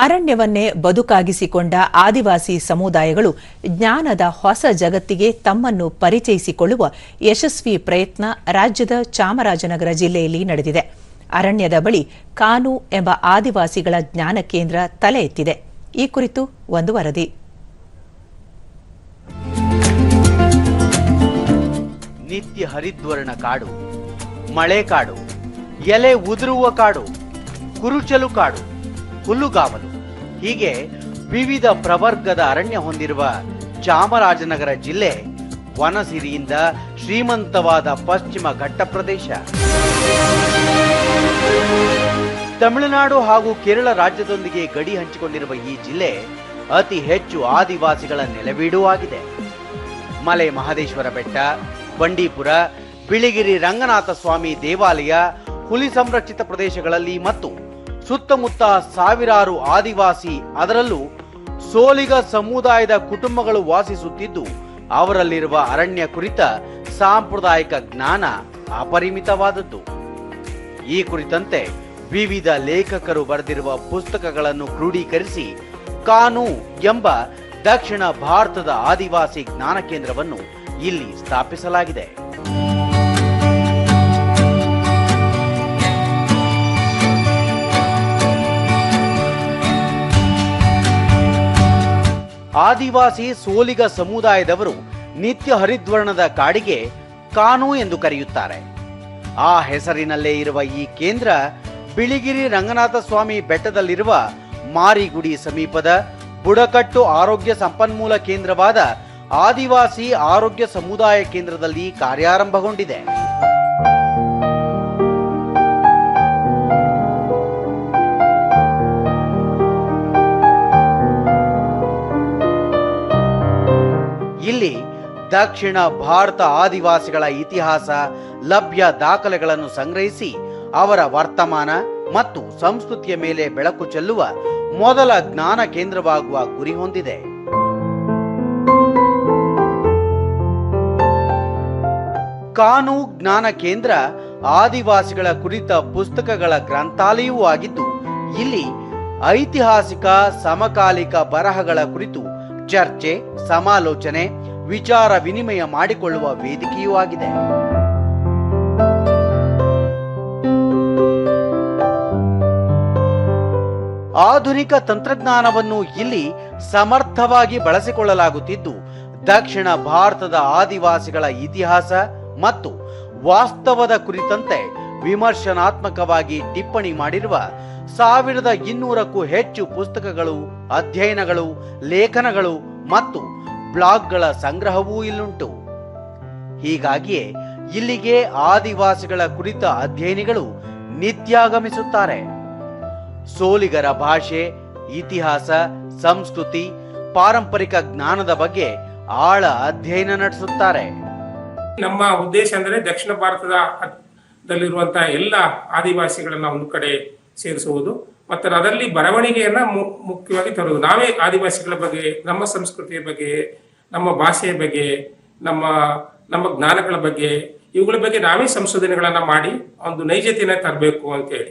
ಅರಣ್ಯವನ್ನೇ ಬದುಕಾಗಿಸಿಕೊಂಡ ಆದಿವಾಸಿ ಸಮುದಾಯಗಳು ಜ್ಞಾನದ ಹೊಸ ಜಗತ್ತಿಗೆ ತಮ್ಮನ್ನು ಪರಿಚಯಿಸಿಕೊಳ್ಳುವ ಯಶಸ್ವಿ ಪ್ರಯತ್ನ ರಾಜ್ಯದ ಚಾಮರಾಜನಗರ ಜಿಲ್ಲೆಯಲ್ಲಿ ನಡೆದಿದೆ. ಅರಣ್ಯದ ಬಳಿ ಕಾನು ಎಂಬ ಆದಿವಾಸಿಗಳ ಜ್ಞಾನ ಕೇಂದ್ರ ತಲೆ ಎತ್ತಿದೆ. ಈ ಕುರಿತು ಒಂದು ವರದಿ. ನಿತ್ಯ ಹರಿದ್ವರ್ಣ ಕಾಡು, ಮಳೆಕಾಡು, ಎಲೆ ಉದುರುವ ಕಾಡು, ಕುರುಚಲು ಕಾಡು, ಹುಲ್ಲುಗಾವಲು ಹೀಗೆ ವಿವಿಧ ಪ್ರವರ್ಗದ ಅರಣ್ಯ ಹೊಂದಿರುವ ಚಾಮರಾಜನಗರ ಜಿಲ್ಲೆ ವನಸಿರಿಯಿಂದ ಶ್ರೀಮಂತವಾದ ಪಶ್ಚಿಮ ಘಟ್ಟ ಪ್ರದೇಶ. ತಮಿಳುನಾಡು ಹಾಗೂ ಕೇರಳ ರಾಜ್ಯದೊಂದಿಗೆ ಗಡಿ ಹಂಚಿಕೊಂಡಿರುವ ಈ ಜಿಲ್ಲೆ ಅತಿ ಹೆಚ್ಚು ಆದಿವಾಸಿಗಳ ನೆಲೆವೀಡೂ ಆಗಿದೆ. ಮಲೆ ಮಹದೇಶ್ವರ ಬೆಟ್ಟ, ಬಂಡೀಪುರ, ಬಿಳಿಗಿರಿ ರಂಗನಾಥ ಸ್ವಾಮಿ ದೇವಾಲಯ, ಹುಲಿ ಸಂರಕ್ಷಿತ ಪ್ರದೇಶಗಳಲ್ಲಿ ಮತ್ತು ಸುತ್ತಮುತ್ತ ಸಾವಿರಾರು ಆದಿವಾಸಿ, ಅದರಲ್ಲೂ ಸೋಲಿಗ ಸಮುದಾಯದ ಕುಟುಂಬಗಳು ವಾಸಿಸುತ್ತಿದ್ದು ಅವರಲ್ಲಿರುವ ಅರಣ್ಯ ಕುರಿತ ಸಾಂಪ್ರದಾಯಿಕ ಜ್ಞಾನ ಅಪರಿಮಿತವಾದದ್ದು. ಈ ಕುರಿತಂತೆ ವಿವಿಧ ಲೇಖಕರು ಬರೆದಿರುವ ಪುಸ್ತಕಗಳನ್ನು ಕ್ರೋಢೀಕರಿಸಿ ಕಾನು ಎಂಬ ದಕ್ಷಿಣ ಭಾರತದ ಆದಿವಾಸಿ ಜ್ಞಾನ ಕೇಂದ್ರವನ್ನು ಇಲ್ಲಿ ಸ್ಥಾಪಿಸಲಾಗಿದೆ. ಆದಿವಾಸಿ ಸೋಲಿಗ ಸಮುದಾಯದವರು ನಿತ್ಯ ಹರಿದ್ವರ್ಣದ ಕಾಡಿಗೆ ಕಾನು ಎಂದು ಕರೆಯುತ್ತಾರೆ. ಆ ಹೆಸರಿನಲ್ಲೇ ಇರುವ ಈ ಕೇಂದ್ರ ಬಿಳಿಗಿರಿ ರಂಗನಾಥ ಸ್ವಾಮಿ ಬೆಟ್ಟದಲ್ಲಿರುವ ಮಾರಿಗುಡಿ ಸಮೀಪದ ಬುಡಕಟ್ಟು ಆರೋಗ್ಯ ಸಂಪನ್ಮೂಲ ಕೇಂದ್ರವಾದ ಆದಿವಾಸಿ ಆರೋಗ್ಯ ಸಮುದಾಯ ಕೇಂದ್ರದಲ್ಲಿ ಕಾರ್ಯಾರಂಭಗೊಂಡಿದೆ. ಇಲ್ಲಿ ದಕ್ಷಿಣ ಭಾರತ ಆದಿವಾಸಿಗಳ ಇತಿಹಾಸ, ಲಭ್ಯ ದಾಖಲೆಗಳನ್ನು ಸಂಗ್ರಹಿಸಿ ಅವರ ವರ್ತಮಾನ ಮತ್ತು ಸಂಸ್ಕೃತಿಯ ಮೇಲೆ ಬೆಳಕು ಚೆಲ್ಲುವ ಮೊದಲ ಜ್ಞಾನ ಕೇಂದ್ರವಾಗುವ ಗುರಿ ಹೊಂದಿದೆ. ಕಾನು ಜ್ಞಾನ ಕೇಂದ್ರ ಆದಿವಾಸಿಗಳ ಕುರಿತ ಪುಸ್ತಕಗಳ ಗ್ರಂಥಾಲಯವೂ ಆಗಿದ್ದು, ಇಲ್ಲಿ ಐತಿಹಾಸಿಕ ಸಮಕಾಲಿಕ ಬರಹಗಳ ಕುರಿತು ಚರ್ಚೆ, ಸಮಾಲೋಚನೆ, ವಿಚಾರ ವಿನಿಮಯ ಮಾಡಿಕೊಳ್ಳುವ ವೇದಿಕೆಯೂ ಆಗಿದೆ. ಆಧುನಿಕ ತಂತ್ರಜ್ಞಾನವನ್ನು ಇಲ್ಲಿ ಸಮರ್ಥವಾಗಿ ಬಳಸಿಕೊಳ್ಳಲಾಗುತ್ತಿದ್ದು, ದಕ್ಷಿಣ ಭಾರತದ ಆದಿವಾಸಿಗಳ ಇತಿಹಾಸ ಮತ್ತು ವಾಸ್ತವದ ಕುರಿತಂತೆ ವಿಮರ್ಶನಾತ್ಮಕವಾಗಿ ಟಿಪ್ಪಣಿ ಮಾಡಿರುವ 1200ಕ್ಕೂ ಹೆಚ್ಚು ಪುಸ್ತಕಗಳು, ಅಧ್ಯಯನಗಳು, ಲೇಖನಗಳು ಮತ್ತು ಬ್ಲಾಗ್ಗಳ ಸಂಗ್ರಹವೂ ಇಲ್ಲುಂಟು. ಹೀಗಾಗಿಯೇ ಇಲ್ಲಿಗೆ ಆದಿವಾಸಿಗಳ ಕುರಿತ ಅಧ್ಯಯನಿಗಳು ನಿತ್ಯಾಗಮಿಸುತ್ತಾರೆ. ಸೋಲಿಗರ ಭಾಷೆ, ಇತಿಹಾಸ, ಸಂಸ್ಕೃತಿ, ಪಾರಂಪರಿಕ ಜ್ಞಾನದ ಬಗ್ಗೆ ಆಳ ಅಧ್ಯಯನ ನಡೆಸುತ್ತಾರೆ. ನಮ್ಮ ಉದ್ದೇಶ ಅಂದರೆ ದಕ್ಷಿಣ ಭಾರತದಲ್ಲಿರುವಂತಹ ಎಲ್ಲ ಆದಿವಾಸಿಗಳನ್ನ ಒಂದು ಕಡೆ ಸೇರಿಸುವುದು ಮತ್ತು ಅದರಲ್ಲಿ ಬರವಣಿಗೆಯನ್ನ ಮುಖ್ಯವಾಗಿ ತರುವುದು. ನಾವೇ ಆದಿವಾಸಿಗಳ ಬಗ್ಗೆ, ನಮ್ಮ ಸಂಸ್ಕೃತಿಯ ಬಗ್ಗೆ, ನಮ್ಮ ಭಾಷೆಯ ಬಗ್ಗೆ, ನಮ್ಮ ಜ್ಞಾನಗಳ ಬಗ್ಗೆ, ಇವುಗಳ ಬಗ್ಗೆ ನಾವೇ ಸಂಶೋಧನೆಗಳನ್ನ ಮಾಡಿ ಒಂದು ನೈಜತೆಯನ್ನ ತರಬೇಕು ಅಂತ ಹೇಳಿ